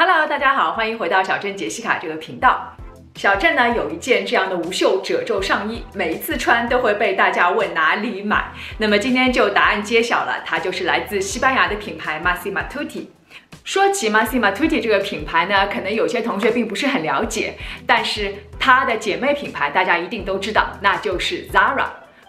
Hello， 大家好，欢迎回到小镇杰西卡这个频道。小镇呢有一件这样的无袖褶皱上衣，每一次穿都会被大家问哪里买。那么今天就答案揭晓了，它就是来自西班牙的品牌 Massima Tutti。说起 Massima Tutti 这个品牌呢，可能有些同学并不是很了解，但是它的姐妹品牌大家一定都知道，那就是 Zara。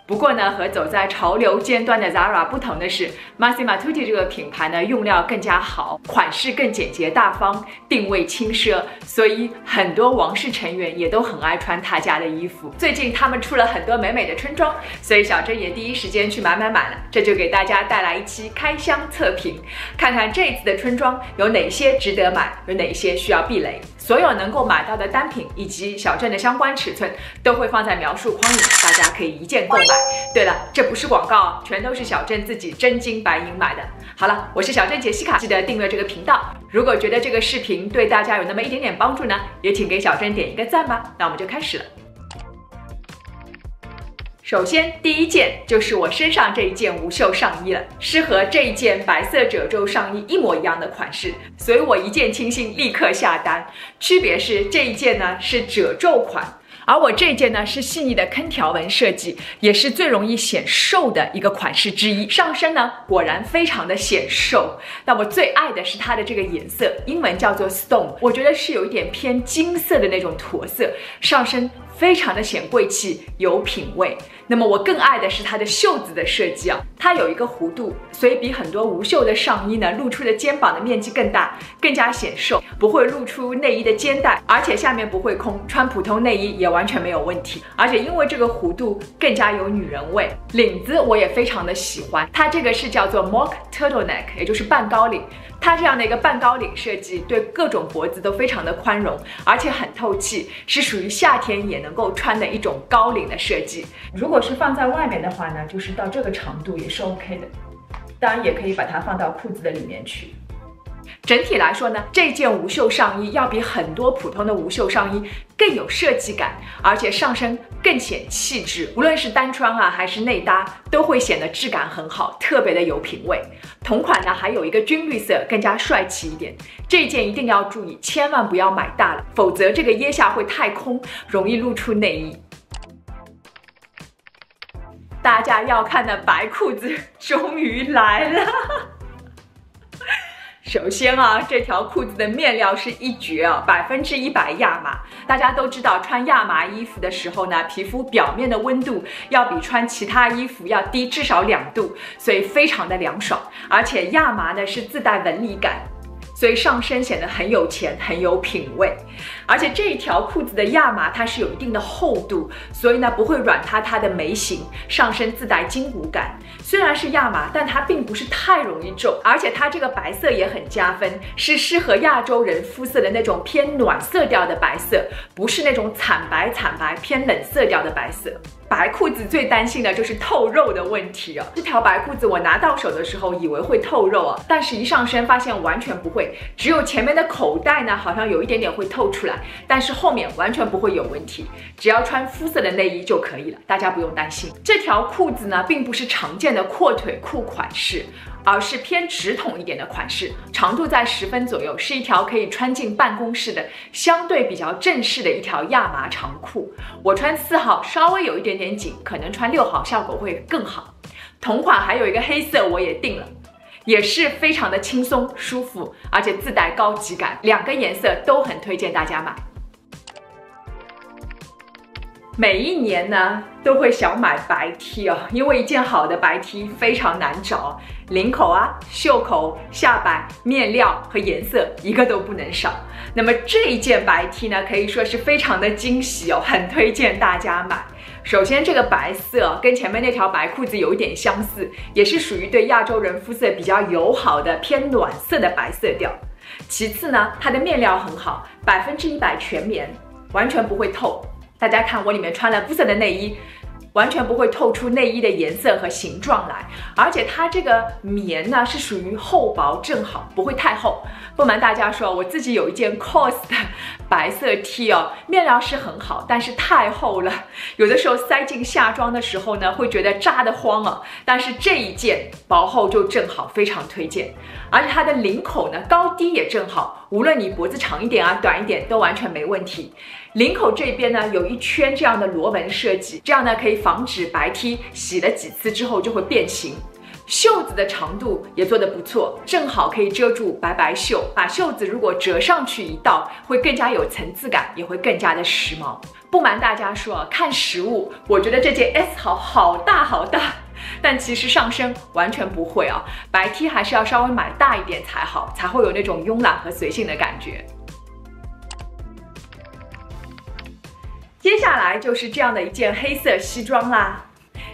不过呢，和走在潮流尖端的 Zara 不同的是 ，Massima Tutti 这个品牌呢，用料更加好，款式更简洁大方，定位轻奢，所以很多王室成员也都很爱穿他家的衣服。最近他们出了很多美美的春装，所以小珍也第一时间去买了，这就给大家带来一期开箱测评，看看这一次的春装有哪些值得买，有哪些需要避雷。所有能够买到的单品以及小镇的相关尺寸都会放在描述框里，大家可以一键购买。对了，这不是广告，全都是小镇自己真金白银买的。好了，我是小镇杰西卡，记得订阅这个频道。如果觉得这个视频对大家有那么一点点帮助呢，也请给小镇点一个赞吧。那我们就开始了。首先，第一件就是我身上这一件无袖上衣了，是和这一件白色褶皱上衣一模一样的款式，所以我一见倾心，立刻下单。区别是这一件呢是褶皱款，而我这一件呢是细腻的坑条纹设计，也是最容易显瘦的一个款式之一。上身呢果然非常的显瘦，但我最爱的是它的这个颜色，英文叫做 stone， 我觉得是有一点偏金色的那种驼色，上身非常的显贵气，有品味。那么我更爱的是它的袖子的设计啊，它有一个弧度，所以比很多无袖的上衣呢，露出的肩膀的面积更大，更加显瘦，不会露出内衣的肩带，而且下面不会空，穿普通内衣也完全没有问题。而且因为这个弧度更加有女人味。领子我也非常的喜欢，它这个是叫做 mock turtleneck， 也就是半高领。它这样的一个半高领设计，对各种脖子都非常的宽容，而且很透气，是属于夏天也能够穿的一种高领的设计。如果是放在外面的话呢，就是到这个长度也是 OK 的，当然也可以把它放到裤子的里面去。整体来说呢，这件无袖上衣要比很多普通的无袖上衣更有设计感，而且上身更显气质，无论是单穿啊还是内搭，都会显得质感很好，特别的有品味。同款呢还有一个军绿色，更加帅气一点。这件一定要注意，千万不要买大了，否则这个腋下会太空，容易露出内衣。大家要看的白裤子终于来了。首先啊，这条裤子的面料是一绝啊，100%亚麻。大家都知道，穿亚麻衣服的时候呢，皮肤表面的温度要比穿其他衣服要低至少2度，所以非常的凉爽。而且亚麻呢是自带纹理感，所以上身显得很有钱，很有品味。而且这一条裤子的亚麻它是有一定的厚度，所以呢不会软塌塌的眉形，上身自带筋骨感。虽然是亚麻，但它并不是太容易皱，而且它这个白色也很加分，是适合亚洲人肤色的那种偏暖色调的白色，不是那种惨白偏冷色调的白色。白裤子最担心的就是透肉的问题啊！这条白裤子我拿到手的时候以为会透肉啊，但是一上身发现完全不会，只有前面的口袋呢好像有一点点会透出来，但是后面完全不会有问题，只要穿肤色的内衣就可以了，大家不用担心。这条裤子呢并不是常见的阔腿裤款式，而是偏直筒一点的款式，长度在10分左右，是一条可以穿进办公室的相对比较正式的一条亚麻长裤。我穿4号，稍微有一点点紧，可能穿6号效果会更好。同款还有一个黑色我也订了，也是非常的轻松舒服，而且自带高级感，2个颜色都很推荐大家买。每一年呢都会想买白 T 哦，因为一件好的白 T 非常难找，领口啊、袖口、下摆、面料和颜色一个都不能少。那么这一件白 T 呢，可以说是非常的惊喜哦，很推荐大家买。首先这个白色跟前面那条白裤子有一点相似，也是属于对亚洲人肤色比较友好的偏暖色的白色调。其次呢，它的面料很好，100%全棉，完全不会透。大家看我里面穿了肤色的内衣，完全不会透出内衣的颜色和形状来，而且它这个棉呢是属于厚薄正好，不会太厚。不瞒大家说，我自己有一件 COS 的白色 T 哦，面料是很好，但是太厚了，有的时候塞进夏装的时候呢，会觉得扎得慌哦。但是这一件薄厚就正好，非常推荐。而且它的领口呢高低也正好，无论你脖子长一点啊短一点都完全没问题。领口这边呢有一圈这样的螺纹设计，这样呢可以防止白 T 洗了几次之后就会变形。袖子的长度也做得不错，正好可以遮住白白袖，把袖子如果折上去一道，会更加有层次感，也会更加的时髦。不瞒大家说，看实物，我觉得这件 S 号好大好大，但其实上身完全不会啊，白 T 还是要稍微买大一点才好，才会有那种慵懒和随性的感觉。接下来就是这样的一件黑色西装啦。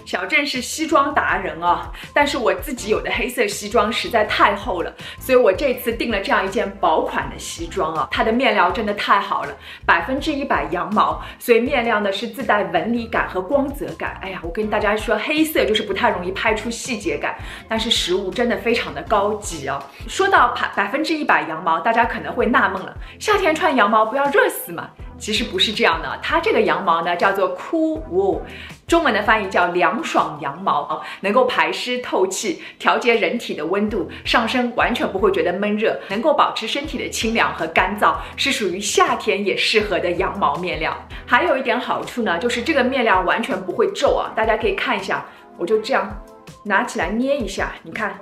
小郑是西装达人啊，但是我自己有的黑色西装实在太厚了，所以我这次订了这样一件薄款的西装啊，它的面料真的太好了，100%羊毛，所以面料呢是自带纹理感和光泽感。哎呀，我跟大家说，黑色就是不太容易拍出细节感，但是实物真的非常的高级啊。说到100%羊毛，大家可能会纳闷了，夏天穿羊毛不要热死吗？其实不是这样的，它这个羊毛呢叫做 Cool Wool， 中文的翻译叫凉爽羊毛，能够排湿透气，调节人体的温度，上身完全不会觉得闷热，能够保持身体的清凉和干燥，是属于夏天也适合的羊毛面料。还有一点好处呢，就是这个面料完全不会皱啊，大家可以看一下，我就这样拿起来捏一下，你看。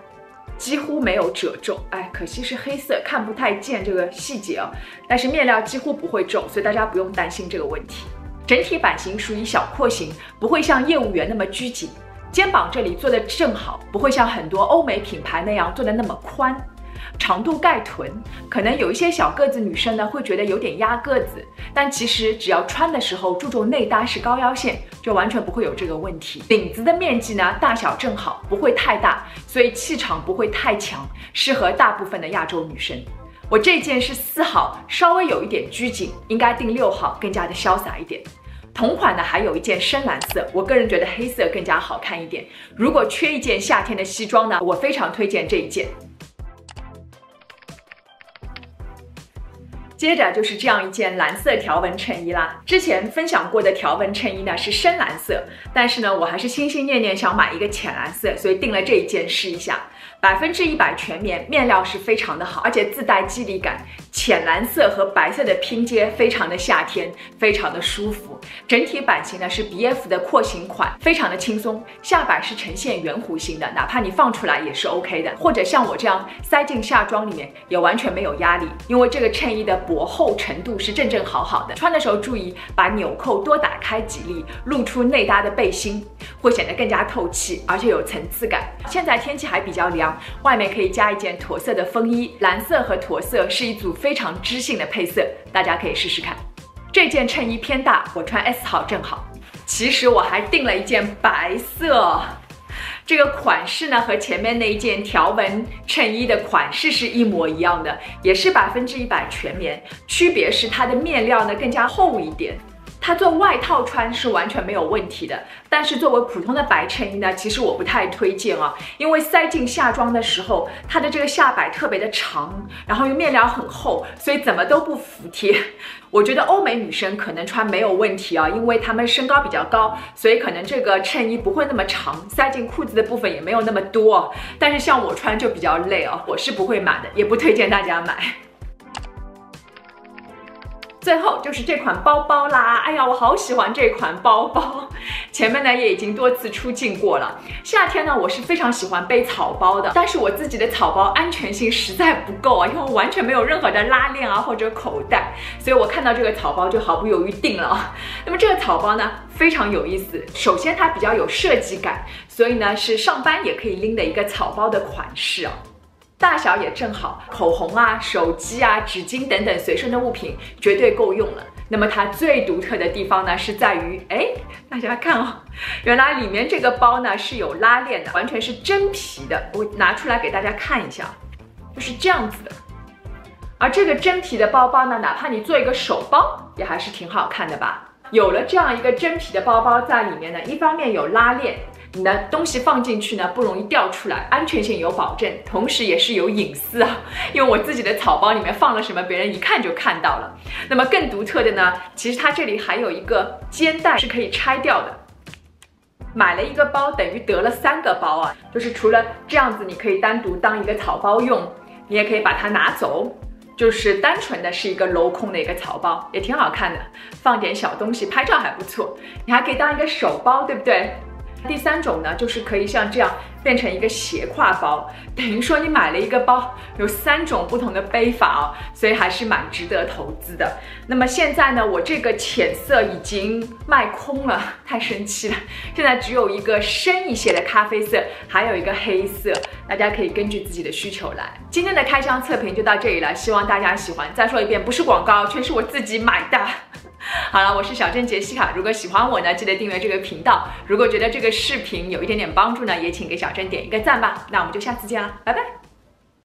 几乎没有褶皱，哎，可惜是黑色，看不太见这个细节哦。但是面料几乎不会皱，所以大家不用担心这个问题。整体版型属于小廓形，不会像业务员那么拘谨，肩膀这里做的正好，不会像很多欧美品牌那样做的那么宽。长度盖臀，可能有一些小个子女生呢会觉得有点压个子，但其实只要穿的时候注重内搭是高腰线，就完全不会有这个问题。领子的面积呢大小正好，不会太大，所以气场不会太强，适合大部分的亚洲女生。我这件是4号，稍微有一点拘谨，应该订6号，更加的潇洒一点。同款的还有一件深蓝色，我个人觉得黑色更加好看一点。如果缺一件夏天的西装呢，我非常推荐这一件。接着就是这样一件蓝色条纹衬衣啦。之前分享过的条纹衬衣呢是深蓝色，但是呢我还是心心念念想买一个浅蓝色，所以订了这一件试一下。100%全棉，面料是非常的好，而且自带肌理感。浅蓝色和白色的拼接非常的夏天，非常的舒服。整体版型呢是 BF 的廓形款，非常的轻松。下摆是呈现圆弧形的，哪怕你放出来也是 OK 的，或者像我这样塞进夏装里面也完全没有压力，因为这个衬衣的薄厚程度是正正好好的。穿的时候注意把纽扣多打开几粒，露出内搭的背心，会显得更加透气，而且有层次感。现在天气还比较凉，外面可以加一件驼色的风衣，蓝色和驼色是一组非常知性的配色，大家可以试试看。这件衬衣偏大，我穿 S 号正好。其实我还订了一件白色，这个款式呢和前面那一件条纹衬衣的款式是一模一样的，也是100%全棉，区别是它的面料呢更加厚一点。它做外套穿是完全没有问题的，但是作为普通的白衬衣呢，其实我不太推荐啊，因为塞进夏装的时候，它的这个下摆特别的长，然后又面料很厚，所以怎么都不服帖。我觉得欧美女生可能穿没有问题啊，因为她们身高比较高，所以可能这个衬衣不会那么长，塞进裤子的部分也没有那么多。但是像我穿就比较累啊，我是不会买的，也不推荐大家买。最后就是这款包包啦，哎呀，我好喜欢这款包包。前面呢也已经多次出镜过了。夏天呢我是非常喜欢背草包的，但是我自己的草包安全性实在不够啊，因为完全没有任何的拉链啊或者口袋，所以我看到这个草包就毫不犹豫订了啊。那么这个草包呢非常有意思，首先它比较有设计感，所以呢是上班也可以拎的一个草包的款式啊。大小也正好，口红啊、手机啊、纸巾等等随身的物品绝对够用了。那么它最独特的地方呢，是在于，大家看哦，原来里面这个包呢是有拉链的，完全是真皮的。我拿出来给大家看一下，就是这样子的。而这个真皮的包包呢，哪怕你做一个手包，也还是挺好看的吧。有了这样一个真皮的包包在里面呢，一方面有拉链，你的东西放进去呢不容易掉出来，安全性有保证，同时也是有隐私啊。因为我自己的草包里面放了什么，别人一看就看到了。那么更独特的呢，其实它这里还有一个肩带是可以拆掉的。买了一个包等于得了3个包啊，就是除了这样子，你可以单独当一个草包用，你也可以把它拿走。就是单纯的是一个镂空的一个草包，也挺好看的，放点小东西拍照还不错。你还可以当一个手包，对不对？第3种呢，就是可以像这样变成一个斜挎包，等于说你买了一个包，有3种不同的背法哦，所以还是蛮值得投资的。那么现在呢，我这个浅色已经卖空了，太生气了。现在只有一个深一些的咖啡色，还有一个黑色，大家可以根据自己的需求来。今天的开箱测评就到这里了，希望大家喜欢。再说一遍，不是广告，全是我自己买的。好了，我是小珍杰西卡。如果喜欢我呢，记得订阅这个频道。如果觉得这个视频有一点点帮助呢，也请给小珍点一个赞吧。那我们就下次见了，拜拜。